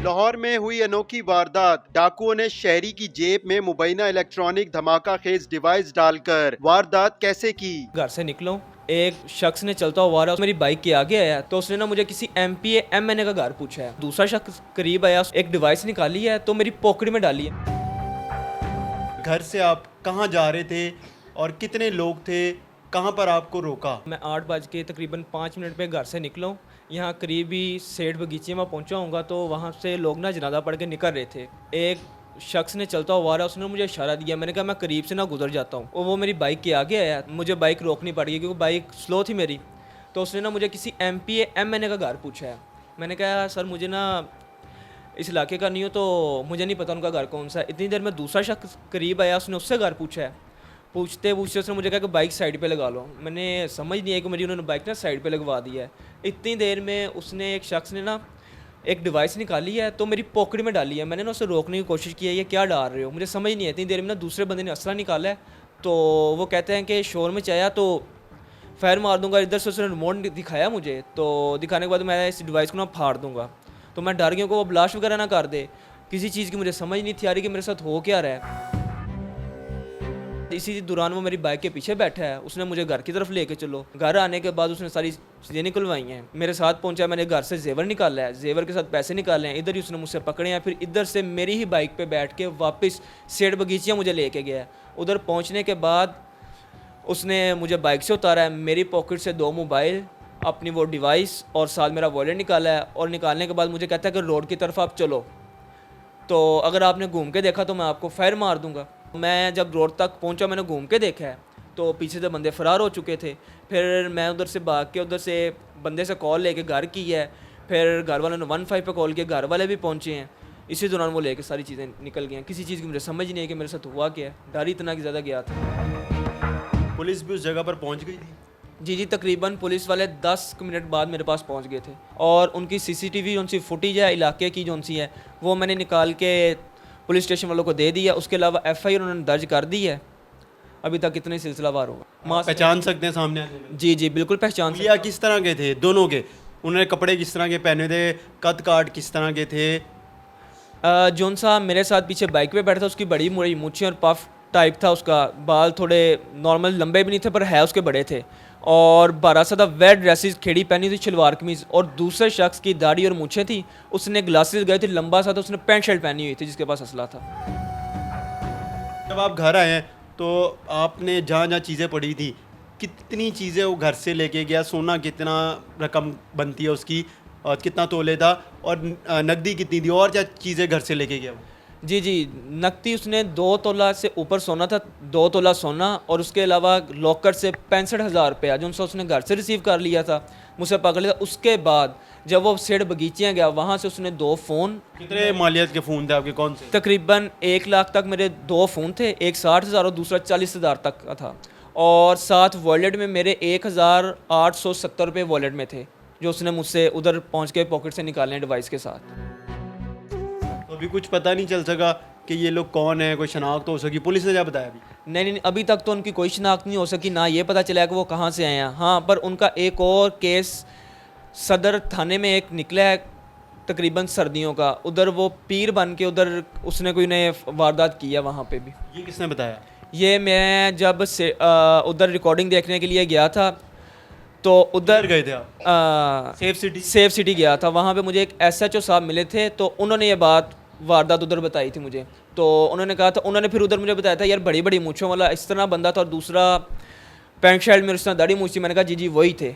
लाहौर में हुई अनोखी वारदात। डाकुओं ने शहरी की जेब में मुबैना इलेक्ट्रॉनिक धमाका खेज डिवाइस डालकर वारदात कैसे की। घर से निकलो, एक शख्स ने चलता हुआ रहा, मेरी बाइक के आगे आया तो उसने ना मुझे किसी MPA MNA का घर पूछा है। दूसरा शख्स करीब आया, एक डिवाइस निकाली है तो मेरी पॉकेट में डाली है। घर से आप कहाँ जा रहे थे और कितने लोग थे, कहाँ पर आपको रोका? मैं 8 बज के तकरीबन 5 मिनट पे घर से निकला हूँ। यहाँ करीब ही सेठ बगीचे में पहुँचा हूँगा तो वहाँ से लोग ना जनाजा पढ़ के निकल रहे थे। एक शख्स ने चलता हुआ रहा, उसने मुझे इशारा दिया। मैंने कहा मैं करीब से ना गुजर जाता हूँ। और वो मेरी बाइक के आगे आया, मुझे बाइक रोकनी पड़ गई क्योंकि बाइक स्लो थी मेरी। तो उसने ना मुझे किसी MPA MNA का घर पूछा है। मैंने कहा सर मुझे ना इस इलाके का नहीं हो तो मुझे नहीं पता उनका घर कौन सा है। इतनी देर में दूसरा शख्स करीब आया, उसने उससे घर पूछा है। पूछते पूछते उसने मुझे कहा कि बाइक साइड पे लगा लो। मैंने समझ नहीं आई कि मेरी उन्होंने बाइक ना साइड पे लगवा दी है। इतनी देर में उसने एक शख्स ने ना एक डिवाइस निकाली है तो मेरी पॉकेट में डाली है। मैंने ना उसे रोकने की कोशिश की है, ये क्या डाल रहे हो, मुझे समझ नहीं है। इतनी देर में ना दूसरे बंदे ने असला निकाला है तो वो कहते हैं कि शोर में चाया तो फायर मार दूंगा। इधर से उसने रिमोट दिखाया मुझे, तो दिखाने के बाद मैं इस डिवाइस को ना फाड़ दूंगा। तो मैं डर गया कि वो ब्लास्ट वगैरह ना कर दे। किसी चीज़ की मुझे समझ नहीं थी आ रही कि मेरे साथ हो क्या रहा है। इसी दौरान वो मेरी बाइक के पीछे बैठा है, उसने मुझे घर की तरफ लेके चलो। घर आने के बाद उसने सारी चीज़ें निकलवाई हैं, मेरे साथ पहुंचा। मैंने घर से जेवर निकाला है, जेवर के साथ पैसे निकाले हैं। इधर ही उसने मुझसे पकड़े हैं, फिर इधर से मेरी ही बाइक पे बैठ के वापस सेठ बगीचिया मुझे लेके गया। उधर पहुंचने के बाद उसने मुझे बाइक से उतारा है, मेरी पॉकेट से 2 मोबाइल, अपनी वो डिवाइस और साथ मेरा वॉलेट निकाला है। और निकालने के बाद मुझे कहता है कि रोड की तरफ आप चलो, तो अगर आपने घूम के देखा तो मैं आपको फायर मार दूंगा। मैं जब रोड तक पहुंचा, मैंने घूम के देखा है तो पीछे से बंदे फरार हो चुके थे। फिर मैं उधर से भाग के उधर से बंदे से कॉल लेके घर की है। फिर घर वालों ने 15 पे कॉल किया, घर वाले भी पहुंचे हैं। इसी दौरान वो लेके सारी चीज़ें निकल गई हैं। किसी चीज़ की मुझे समझ नहीं है कि मेरे साथ हुआ क्या है। डर ही इतना कि ज़्यादा गया था। पुलिस भी उस जगह पर पहुंच गई थी? जी तकरीबन पुलिस वाले 10 मिनट बाद मेरे पास पहुंच गए थे। और उनकी CCTV उनसी फुटेज है इलाके की जो सी है वो मैंने निकाल के पुलिस स्टेशन वालों को दे दिया। उसके अलावा FIR उन्होंने दर्ज कर दी है। अभी तक कितने सिलसिलावार होगा। पहचान सकते हैं सामने आने में? जी बिल्कुल पहचान सकते। या किस तरह के थे दोनों के? उन्होंने कपड़े किस तरह के पहने थे, कद काट किस तरह के थे? जोन साहब मेरे साथ पीछे बाइक पे बैठा था, उसकी बड़ी मुड़ी मूछें और पफ टाइप था उसका। बाल थोड़े नॉर्मल लंबे भी नहीं थे पर है उसके बड़े थे। और बारासादा वेट ड्रेसेस खेड़ी पहनी थी, शलवार कमीज़। और दूसरे शख्स की दाढ़ी और मूछें थी, उसने ग्लासेस गए थे, लंबा सा था, उसने पैंट शर्ट पहनी हुई थी जिसके पास असला था। जब आप घर आए तो आपने जहाँ जहाँ चीज़ें पड़ी थी, कितनी चीज़ें वो घर से लेके गया? सोना कितना रकम बनती है उसकी, और कितना तोले था, और नकदी कितनी थी, और क्या चीज़ें घर से लेके गया वो? जी नकदी उसने 2 तोला से ऊपर सोना था, 2 तोला सोना। और उसके अलावा लॉकर से 65,000 रुपया जो उसने घर से रिसीव कर लिया था, मुझसे पकड़ लिया था। उसके बाद जब वो सेठ बगीचियाँ गया वहाँ से उसने 2 फ़ोन। कितने मालियत के फ़ोन थे आपके, कौन से? तकरीबन 1 लाख तक मेरे 2 फ़ोन थे, एक 60,000 और दूसरा 40,000 तक का था। और साथ वॉलेट में मेरे 1,870 रुपये वॉलेट में थे जो उसने मुझसे उधर पहुँच के पॉकेट से निकाले डिवाइस के साथ। तो अभी कुछ पता नहीं चल सका कि ये लोग कौन है, कोई शनाख्त हो सकी? पुलिस ने क्या बताया अभी? नहीं अभी तक तो उनकी कोई शनाख्त नहीं हो सकी, ना ये पता चला कि वो कहाँ से आए हैं। हाँ पर उनका एक और केस सदर थाने में एक निकला है तकरीबन सर्दियों का। उधर वो पीर बन के उधर उसने कोई नए वारदात किया वहाँ पे भी। ये किसने बताया? ये मैं जब से उधर रिकॉर्डिंग देखने के लिए गया था तो उधर गए थे आप? सेफ सिटी गया था। वहाँ पे मुझे एक SHO साहब मिले थे तो उन्होंने ये बात वारदात उधर बताई थी मुझे। तो उन्होंने कहा था, उन्होंने फिर उधर मुझे बताया था यार बड़ी बड़ी मूँछों वाला इस तरह बंदा था, और दूसरा पैंट शर्ट में उस तरह दाढ़ी मूँछ थी। मैंने कहा जी वही थे।